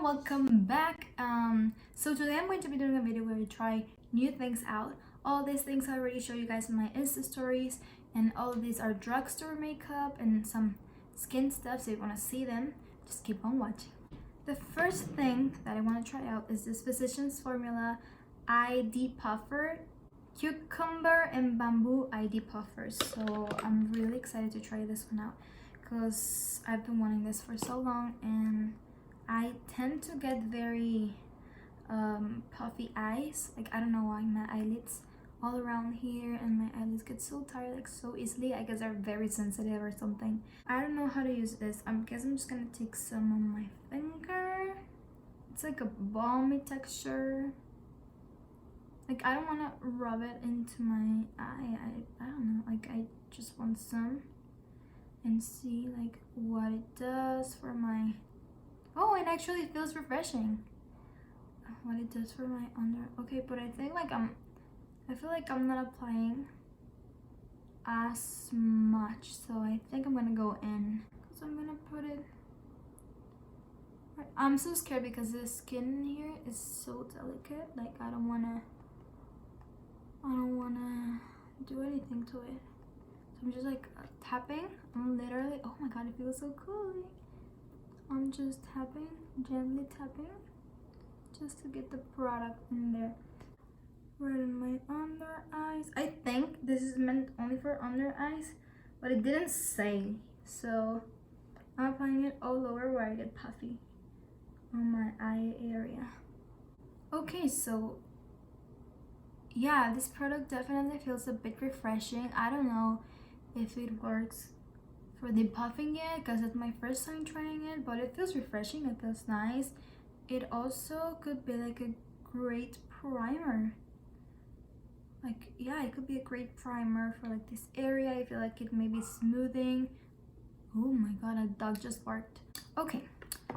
welcome back. So today I'm going to be doing a video where we try new things out. All these things I already showed you guys in my Insta stories, and all of these are drugstore makeup and some skin stuff. So if you want to see them, just keep on watching. The first thing that I want to try out is this Physicians Formula ID Puffer, cucumber and bamboo ID puffers. So I'm really excited to try this one out because I've been wanting this for so long, and I tend to get very puffy eyes. Like, I don't know why, my eyelids all around here and my eyelids get so tired like so easily. I guess they're very sensitive or something. I don't know how to use this. I guess I'm just gonna take some on my finger. It's like a balmy texture. Like, I don't want to rub it into my eye. I don't know, like, I just want some and see like what it does for my... Oh, it actually feels refreshing. What it does for my under... Okay, but I think like I feel like I'm not applying as much, so I think I'm gonna go in. So I'm gonna put it... I'm so scared because the skin here is so delicate. Like, I don't wanna do anything to it. So I'm just like tapping. I'm literally... Oh my god, it feels so cool. I'm just tapping, gently tapping, just to get the product in there. Right in my under eyes. I think this is meant only for under eyes, but it didn't say. So I'm applying it all over where I get puffy on my eye area. Okay, so yeah, this product definitely feels a bit refreshing. I don't know if it works for the puffing it because it's my first time trying it, but it feels refreshing. It feels nice. It also could be like a great primer. Like, yeah, it could be a great primer for like this area. I feel like it may be smoothing. Oh my god, a dog just barked. Okay,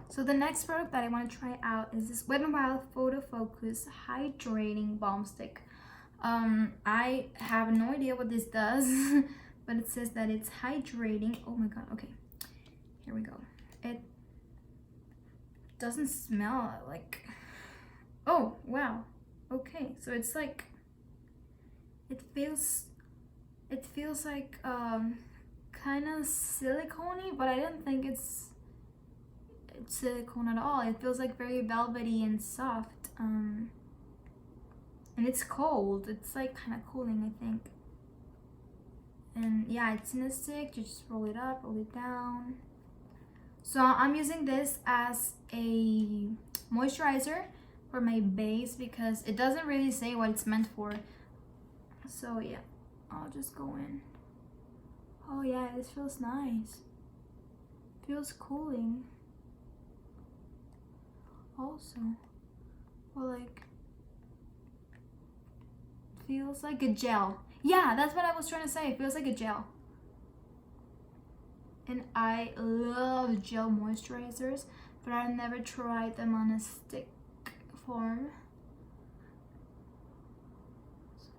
so the next product that I want to try out is this Wet n Wild Photo Focus Hydrating Balm Stick. I have no idea what this does. But it says that it's hydrating. Oh my god, okay. Here we go. It doesn't smell like... Oh, wow. Okay, so it's like... It feels like kind of silicone-y, but I don't think it's silicone at all. It feels like very velvety and soft. And it's cold. It's like kind of cooling, I think. And yeah, it's in a stick. You just roll it up, roll it down. So I'm using this as a moisturizer for my base because it doesn't really say what it's meant for. So yeah, I'll just go in. Oh yeah, this feels nice. Feels cooling. Also, well, like, feels like a gel. Yeah, that's what I was trying to say. It feels like a gel. And I love gel moisturizers, but I've never tried them on a stick form.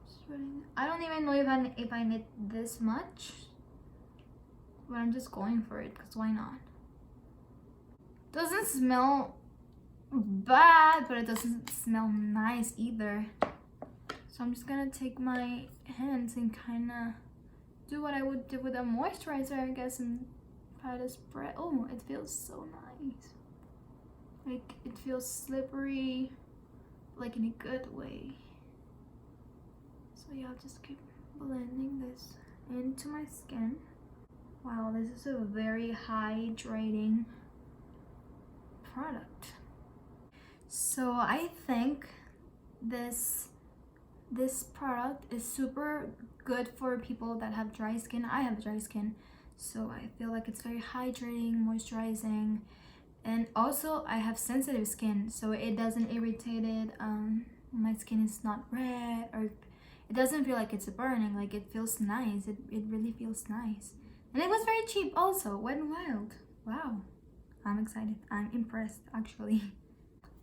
So I don't even know if I need this much, but I'm just going for it because why not? Doesn't smell bad, but it doesn't smell nice either. So I'm just gonna take my hands and kind of do what I would do with a moisturizer, I guess, and try to spread. Oh, it feels so nice. Like, it feels slippery, like in a good way. So yeah, I'll just keep blending this into my skin. Wow, this is a very hydrating product. So I think this product is super good for people that have dry skin. I have dry skin, so I feel like it's very hydrating, moisturizing, and also I have sensitive skin, so it doesn't irritate it. My skin is not red, or it doesn't feel like it's burning. Like, it feels nice. It really feels nice, and it was very cheap also. Wet n Wild. Wow, I'm excited. I'm impressed actually.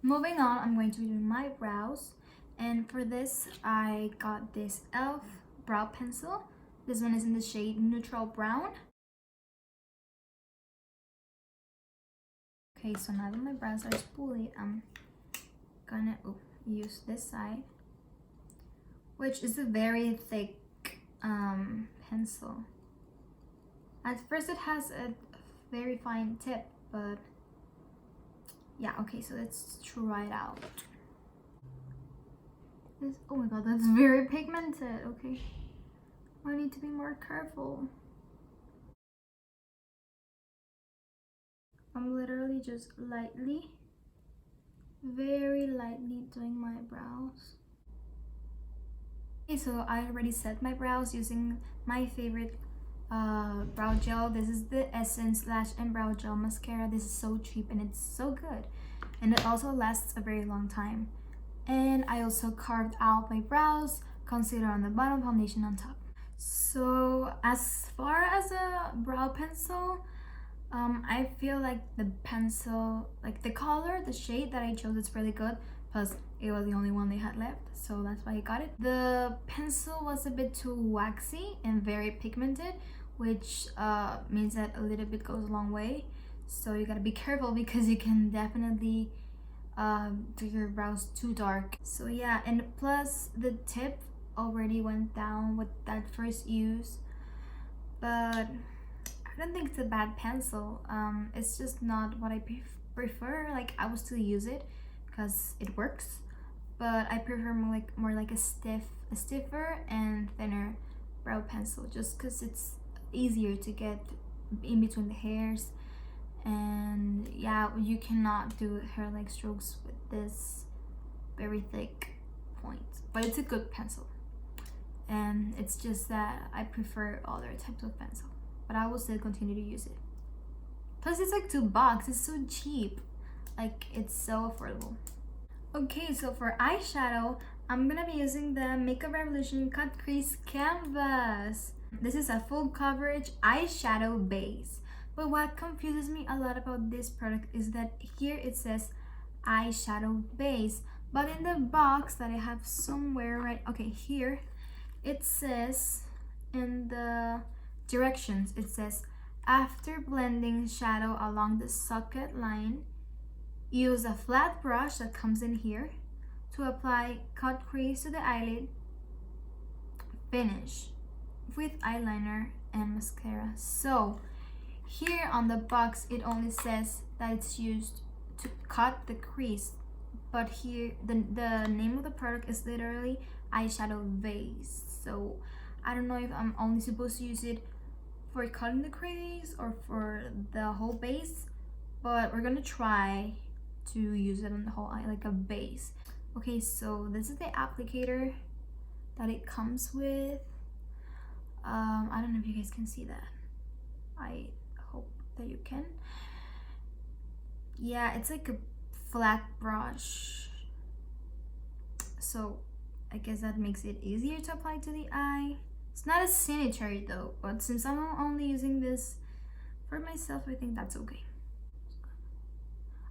Moving on, I'm going to be doing my brows. And for this, I got this e.l.f. brow pencil. This one is in the shade Neutral Brown. Okay, so now that my brows are spoolie, I'm gonna use this side, which is a very thick pencil. At first it has a very fine tip, but yeah, okay, so let's try it out. Oh my god, that's very pigmented. Okay, I need to be more careful. I'm literally just lightly, very lightly doing my brows. Okay, so I already set my brows using my favorite brow gel. This is the Essence Lash and Brow Gel Mascara. This is so cheap and it's so good. And it also lasts a very long time. And I also carved out my brows, concealer on the bottom, foundation on top. So as far as a brow pencil, I feel like the pencil, like the color, the shade that I chose is really good. Plus, it was the only one they had left, so that's why I got it. The pencil was a bit too waxy and very pigmented, which means that a little bit goes a long way. So you gotta be careful because you can definitely do your brows too dark. So yeah, and plus the tip already went down with that first use, but I don't think it's a bad pencil. It's just not what I prefer. Like, I will still use it because it works, but I prefer more like a stiffer and thinner brow pencil, just because it's easier to get in between the hairs. And yeah, you cannot do hair-like strokes with this very thick point, but it's a good pencil. And it's just that I prefer other types of pencil, but I will still continue to use it. Plus it's like $2, it's so cheap, like it's so affordable. Okay, so for eyeshadow, I'm gonna be using the Makeup Revolution Cut Crease Canvas. This is a full coverage eyeshadow base. But what confuses me a lot about this product is that here it says eyeshadow base, but in the box that I have somewhere right, okay, here it says in the directions, it says after blending shadow along the socket line, use a flat brush that comes in here to apply cut crease to the eyelid. Finish with eyeliner and mascara. So here on the box it only says that it's used to cut the crease, but here the name of the product is literally eyeshadow base. So I don't know if I'm only supposed to use it for cutting the crease or for the whole base, but we're gonna try to use it on the whole eye like a base. Okay, so this is the applicator that it comes with. I don't know if you guys can see that. I hope that you can. Yeah, it's like a flat brush, so I guess that makes it easier to apply to the eye. It's not as sanitary though, but since I'm only using this for myself, I think that's okay.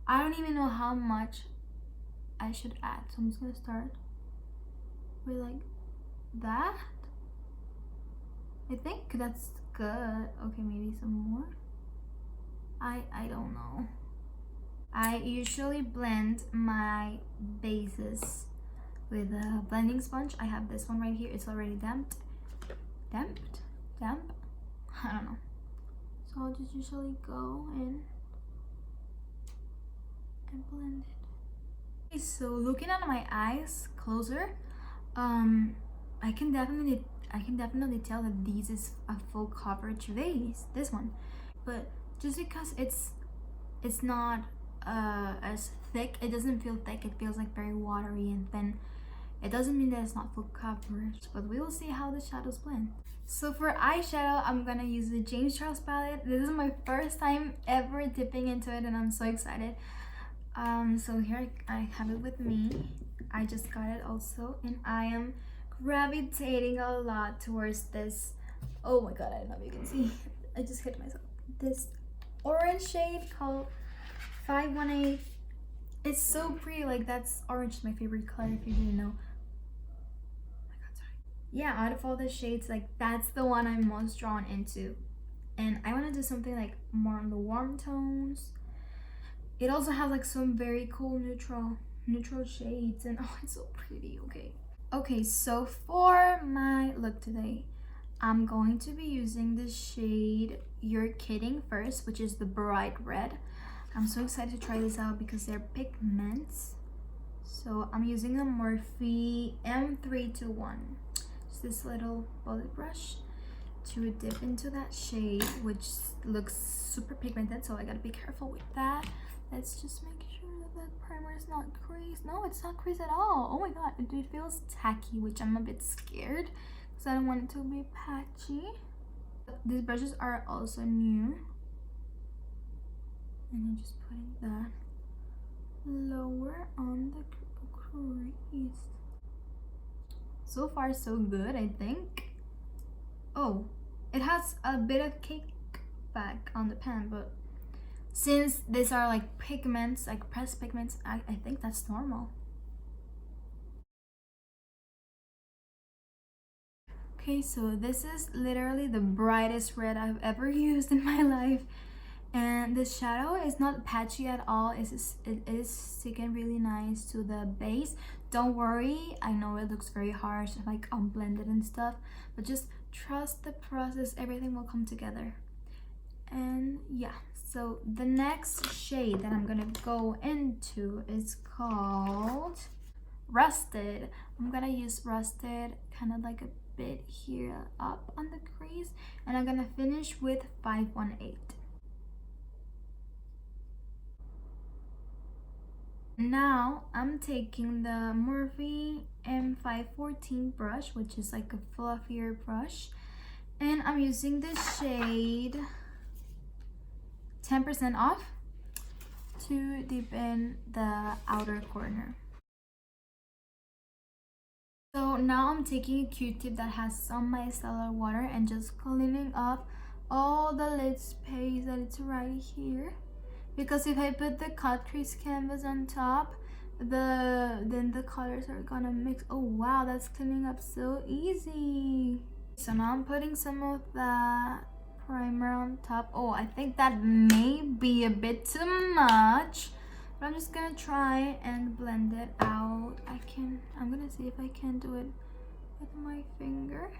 I don't even know how much I should add, so I'm just gonna start with like that. I think that's good. Okay, maybe some more. I don't know. I usually blend my bases with a blending sponge. I have this one right here. It's already damp. I don't know. So I'll just usually go in and blend it. Okay, so looking at my eyes closer, I can definitely tell that this is a full coverage base, this one, but just because it's not as thick, it doesn't feel thick, it feels like very watery and thin. It doesn't mean that it's not full coverage, but we will see how the shadows blend. So for eyeshadow, I'm gonna use the James Charles palette. This is my first time ever dipping into it and I'm so excited. So here I have it with me. I just got it also, and I am gravitating a lot towards this. Oh my god, I don't know if you can see. I just hit myself. This orange shade called 518. It's so pretty. Like, that's orange is my favorite color if you didn't know. Oh my god, sorry. Yeah, out of all the shades, like that's the one I'm most drawn into. And I want to do something like more on the warm tones. It also has like some very cool neutral shades, and oh, it's so pretty. Okay, so for my look today, I'm going to be using the shade You're Kidding first, which is the bright red. I'm so excited to try this out because they're pigments. So I'm using a Morphe M321. Just this little bullet brush to dip into that shade, which looks super pigmented, so I gotta be careful with that. Let's just make sure that the primer is not creased. No, it's not creased at all. Oh my god, it feels tacky, which I'm a bit scared because I don't want it to be patchy. These brushes are also new, and I'm just putting that lower on the crease. So far so good, I think. Oh, it has a bit of cake back on the pan, but since these are like pigments, like pressed pigments, I think that's normal. Okay, so this is literally the brightest red I've ever used in my life, and the shadow is not patchy at all. It is sticking really nice to the base. Don't worry, I know it looks very harsh, like unblended and stuff, but just trust the process. Everything will come together. And yeah, so the next shade that I'm gonna go into is called Rusted. I'm gonna use Rusted kind of like a bit here up on the crease, and I'm gonna finish with 518. Now I'm taking the Morphe M514 brush, which is like a fluffier brush, and I'm using the shade 10% off to deepen the outer corner. So now I'm taking a Q-tip that has some micellar water and just cleaning up all the lid space that it's right here. Because if I put the cut crease canvas on top, then the colors are gonna mix. Oh wow, that's cleaning up so easy. So now I'm putting some of that primer on top. Oh, I think that may be a bit too much, but I'm just gonna try and blend it out. I'm gonna see if I can do it with my finger.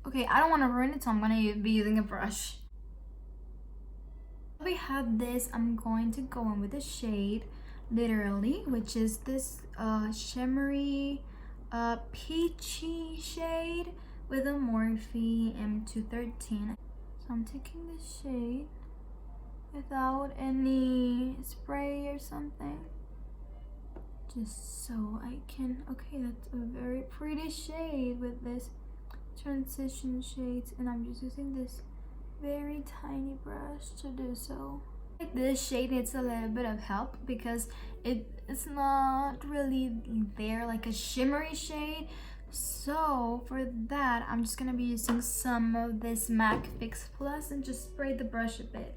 Okay, I don't want to ruin it, so I'm gonna be using a brush. We have this. I'm going to go in with the shade Literally, which is this shimmery peachy shade with a Morphe M213. So I'm taking this shade without any spray or something, just so I can, okay, that's a very pretty shade with this transition shades, and I'm just using this very tiny brush to do so. This shade needs a little bit of help because it's not really there like a shimmery shade. So for that, I'm just gonna be using some of this MAC Fix Plus and just spray the brush a bit.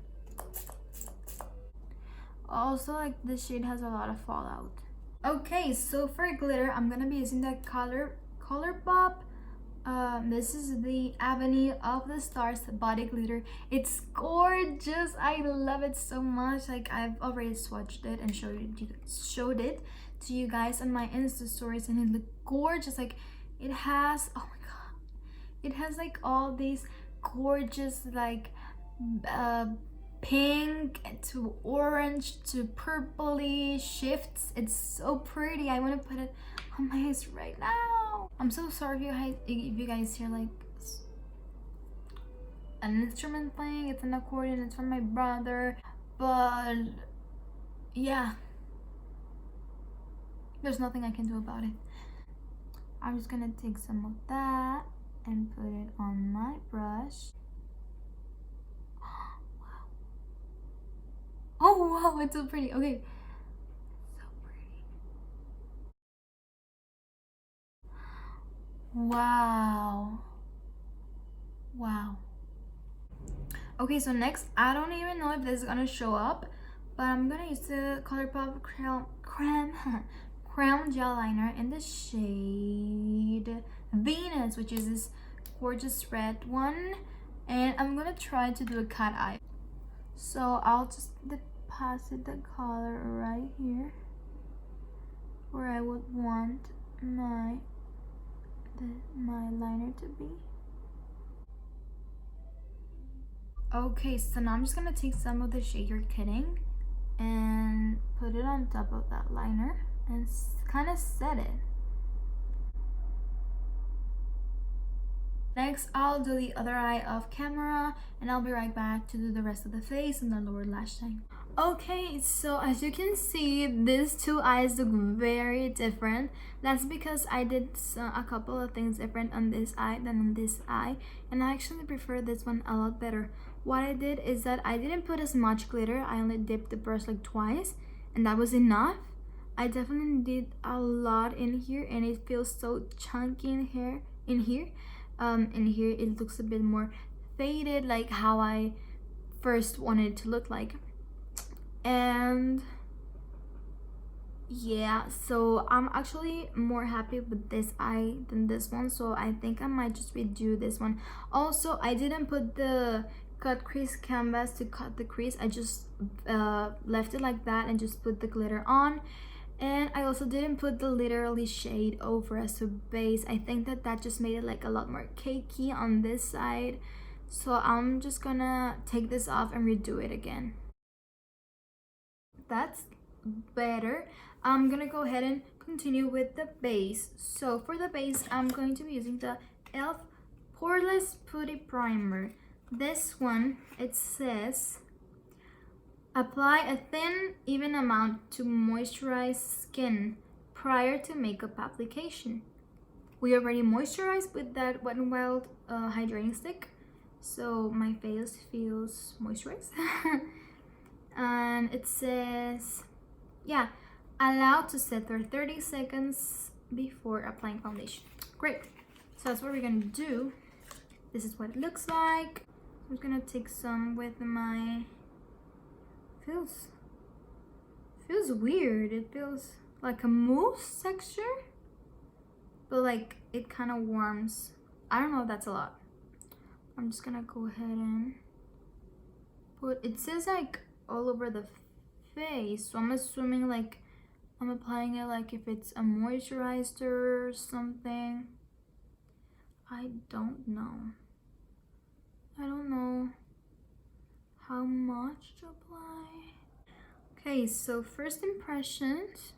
Also, like, this shade has a lot of fallout. Okay, so for glitter, I'm gonna be using the ColourPop. This is the Avenue of the Stars body glitter. It's gorgeous. I love it so much. Like, I've already swatched it and showed it to you guys on my Insta stories, and it looked gorgeous. Like, it has, oh my god, it has like all these gorgeous like pink to orange to purpley shifts. It's so pretty. I want to put it on my eyes right now. I'm so sorry if you guys hear like an instrument playing. It's an accordion. It's from my brother, but yeah, there's nothing I can do about it. I'm just gonna take some of that and put it on my brush. Oh wow, it's so pretty. Okay, so pretty. Wow. Okay, so next, I don't even know if this is gonna show up, but I'm gonna use the ColourPop Crown Gel Liner in the shade Venus, which is this gorgeous red one, and I'm gonna try to do a cat eye. So I'll just deposit the color right here where I would want my liner to be. Okay, so now I'm just gonna take some of the shade you're kidding and put it on top of that liner and kind of set it. Next, I'll do the other eye off camera and I'll be right back to do the rest of the face and the lower lash line. Okay, so as you can see, these two eyes look very different. That's because I did a couple of things different on this eye than on this eye, and I actually prefer this one a lot better. What I did is that I didn't put as much glitter. I only dipped the brush like twice, and that was enough. I definitely did a lot in here, and it feels so chunky in here. In here it looks a bit more faded, like how I first wanted it to look like. And yeah, so I'm actually more happy with this eye than this one, so I think I might just redo this one. Also, I didn't put the cut crease canvas to cut the crease. I just left it like that and just put the glitter on. And I also didn't put the literally shade over as a base. I think that just made it like a lot more cakey on this side, so I'm just gonna take this off and redo it again. That's better. I'm gonna go ahead and continue with the base. So for the base, I'm going to be using the e.l.f. Poreless Putty Primer. This one, it says apply a thin, even amount to moisturize skin prior to makeup application. We already moisturized with that Wet n Wild hydrating stick, so my face feels moisturized. And it says, yeah, allowed to set for 30 seconds before applying foundation. Great. So that's what we're gonna do. This is what it looks like. I'm gonna take some with my, feels weird. It feels like a mousse texture, but like it kind of warms. I don't know if that's a lot. I'm just gonna go ahead and put, it says like all over the face, so I'm assuming like I'm applying it like if it's a moisturizer or something. I don't know how much to apply. Okay, so first impressions,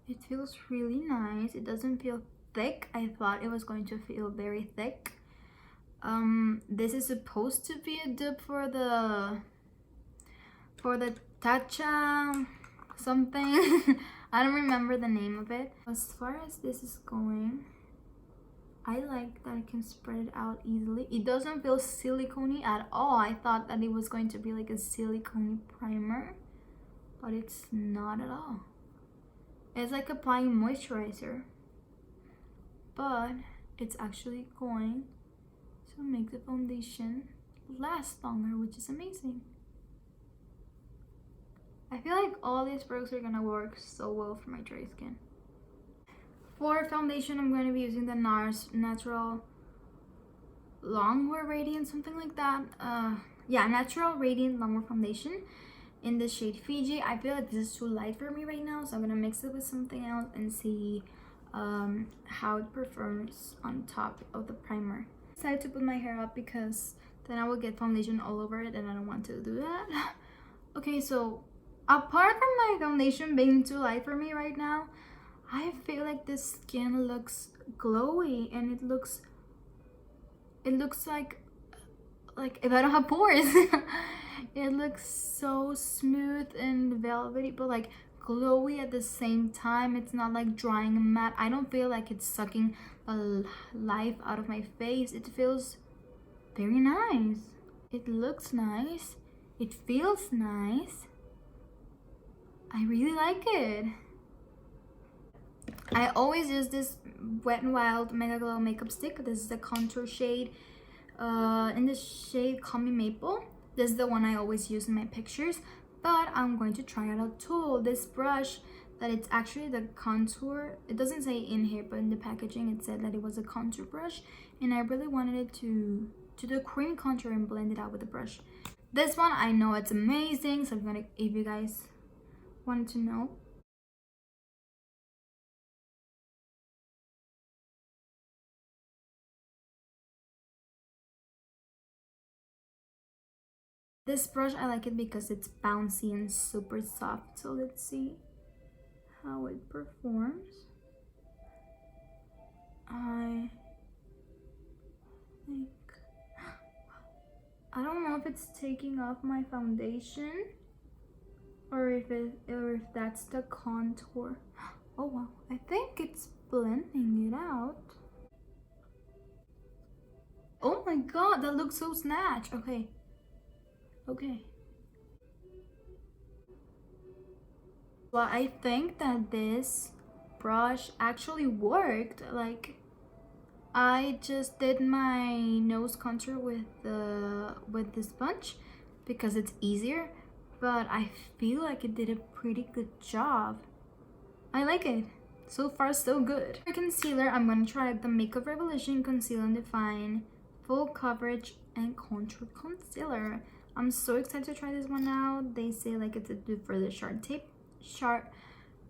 it feels really nice. It doesn't feel thick. I thought it was going to feel very thick. This is supposed to be a dupe for the Tatcha something. I don't remember the name of it. As far as this is going, I like that I can spread it out easily. It doesn't feel silicone-y at all. I thought that it was going to be like a silicone primer, but it's not at all. It's like applying moisturizer, but it's actually going to make the foundation last longer, which is amazing. I feel like all these products are gonna work so well for my dry skin. For foundation, I'm going to be using the NARS Natural Longwear Radiant, something like that. Yeah, Natural Radiant Longwear Foundation in the shade Fiji. I feel like this is too light for me right now, so I'm gonna mix it with something else and see how it performs on top of the primer. I decided to put my hair up because then I will get foundation all over it, and I don't want to do that. Okay, so apart from my foundation being too light for me right now, I feel like this skin looks glowy, and it looks like if I don't have pores. It looks so smooth and velvety, but like glowy at the same time. It's not like drying and matte. I don't feel like it's sucking the life out of my face. It feels very nice. It looks nice. It feels nice. I really like it. I always use this Wet n Wild Mega Glow makeup stick. This is the contour shade in the shade Call Me Maple. This is the one I always use in my pictures, but I'm going to try out a tool. This brush, that it's actually the contour. It doesn't say in here, but in the packaging it said that it was a contour brush, and I really wanted it to do cream contour and blend it out with the brush. This one I know it's amazing, so I'm gonna, if you guys want to know. This brush, I like it because it's bouncy and super soft. So let's see how it performs. I think, I don't know if it's taking off my foundation or if that's the contour. Oh wow, I think it's blending it out. Oh my god, that looks so snatched. Okay. Well, I think that this brush actually worked. Like, I just did my nose contour with this sponge because it's easier, but I feel like it did a pretty good job. I like it. So far, so good. For concealer, I'm gonna try the Makeup Revolution Conceal and Define Full Coverage and Contour Concealer. I'm so excited to try this one out. They say like it's a good for the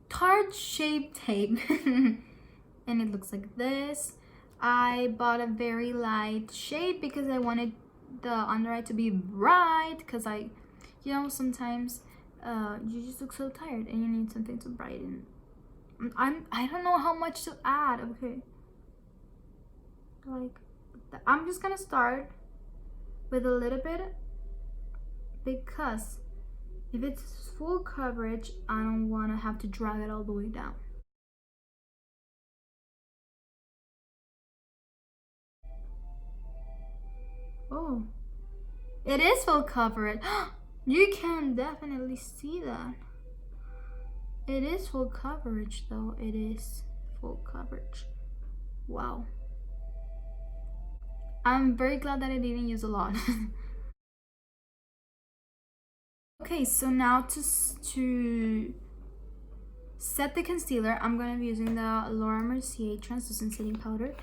tart shape tape. And it looks like this. I bought a very light shade because I wanted the under eye to be bright, because you know, sometimes you just look so tired and you need something to brighten. I don't know how much to add. Okay, like I'm just gonna start with a little bit, because if it's full coverage, I don't want to have to drag it all the way down. Oh, it is full coverage. You can definitely see that. It is full coverage though. It is full coverage. Wow. I'm very glad that I didn't use a lot. Okay, so now to set the concealer, I'm going to be using the Laura Mercier translucent setting powder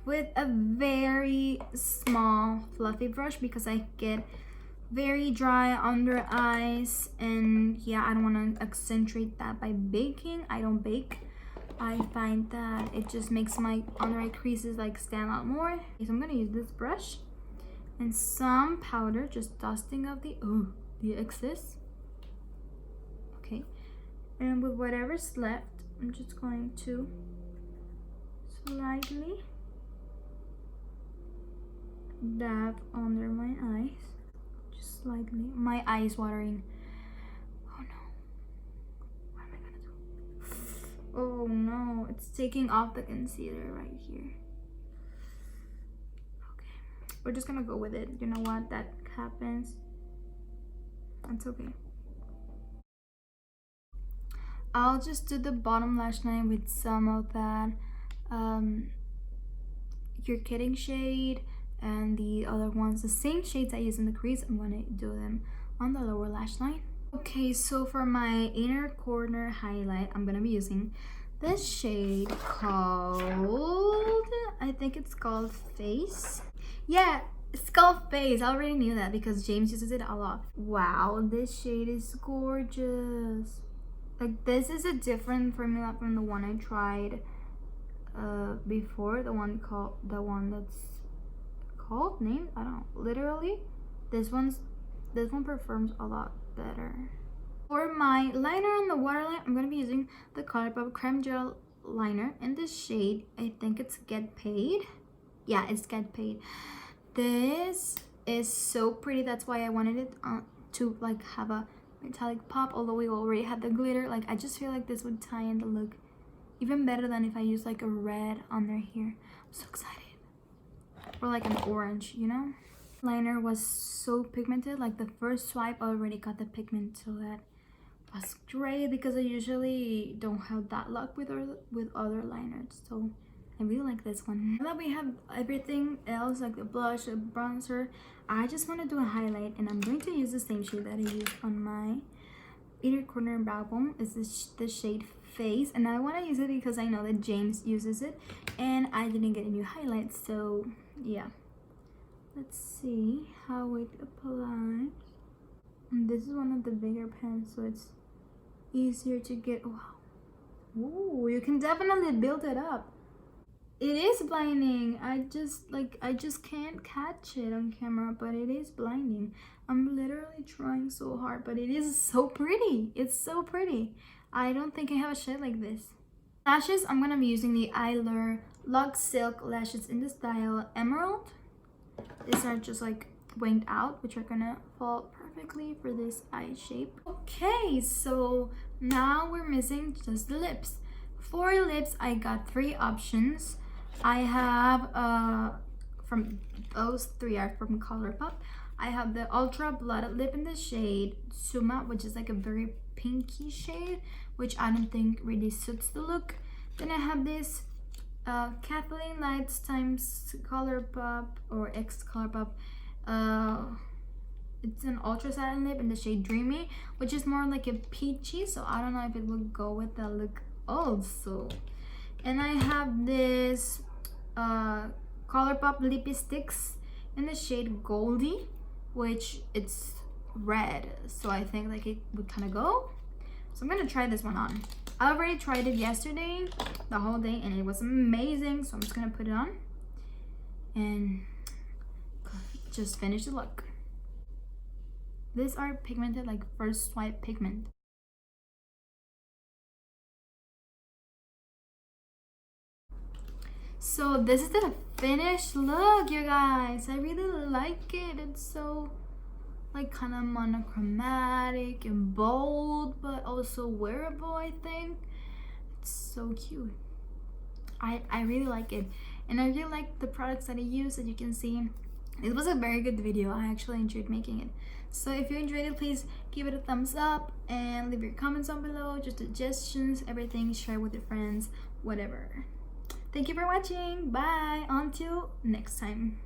with a very small fluffy brush, because I get very dry under eyes, and yeah, I don't want to accentuate that by baking. I don't bake. I find that it just makes my under eye creases like stand out more. So I'm gonna use this brush and some powder, just dusting of the excess. Okay, and with whatever's left, I'm just going to slightly dab under my eyes. Just slightly. My eye is watering. Oh no. What am I gonna do? Oh no, it's taking off the concealer right here. Okay, we're just gonna go with it. You know what? That happens. That's okay. I'll just do the bottom lash line with some of that You're Kidding shade, and the other ones, the same shades I use in the crease, I'm gonna do them on the lower lash line. Okay, so for my inner corner highlight, I'm gonna be using this shade called, I think it's called Face. Yeah, it's called Face. I already knew that because James uses it a lot. Wow, this shade is gorgeous. Like, this is a different formula from the one I tried before, the one that's called named, I don't know, literally. This one performs a lot better. For my liner on the waterline, I'm gonna be using the ColourPop Creme Gel liner in this shade. I think it's Get Paid. Yeah, it's Get Paid. This is so pretty. That's why I wanted it to like have a metallic pop, although we already had the glitter. Like, I just feel like this would tie in the look even better than if I use like a red under here. I'm so excited. Or like an orange, you know? Liner was so pigmented. Like, the first swipe already got the pigment, so that was great, because I usually don't have that luck with other liners. So I really like this one. Now that we have everything else, like the blush, the bronzer, I just want to do a highlight, and I'm going to use the same shade that I used on my inner corner brow bone. Is the shade Face, and I want to use it because I know that James uses it and I didn't get any highlights. So yeah, let's see how it applies. And this is one of the bigger pens, so it's easier to get. Wow. Ooh, you can definitely build it up. It is blinding. I just can't catch it on camera, but it is blinding. I'm literally trying so hard, but it is so pretty. It's so pretty. I don't think I have a shade like this. Lashes, I'm gonna be using the Eyelure Luxe Silk lashes in the style Emerald. These are just like winged out, which are gonna fall perfectly for this eye shape. Okay, so now we're missing just the lips. For lips, I got 3 options. I have from those 3 are from Colourpop. I have the Ultra Blotted Lip in the shade Suma, which is like a very pinky shade, which I don't think really suits the look. Then I have this Kathleen Lights times Colourpop or X Colourpop. It's an ultra satin lip in the shade Dreamy, which is more like a peachy, so I don't know if it would go with that look also. And I have this Colourpop Lippy Sticks in the shade Goldie, which it's red, so I think like it would kind of go. So I'm gonna try this one on. I already tried it yesterday, the whole day, and it was amazing. So I'm just gonna put it on and just finish the look. These are pigmented, like first swipe pigment. So this is the finished look, you guys. I really like it. It's so like kind of monochromatic and bold, but also wearable. I think it's so cute. I really like it, and I really like the products that I use. As you can see, it was a very good video. I actually enjoyed making it. So if you enjoyed it, please give it a thumbs up and leave your comments down below, just suggestions, everything. Share with your friends, whatever. Thank you for watching. Bye. Until next time.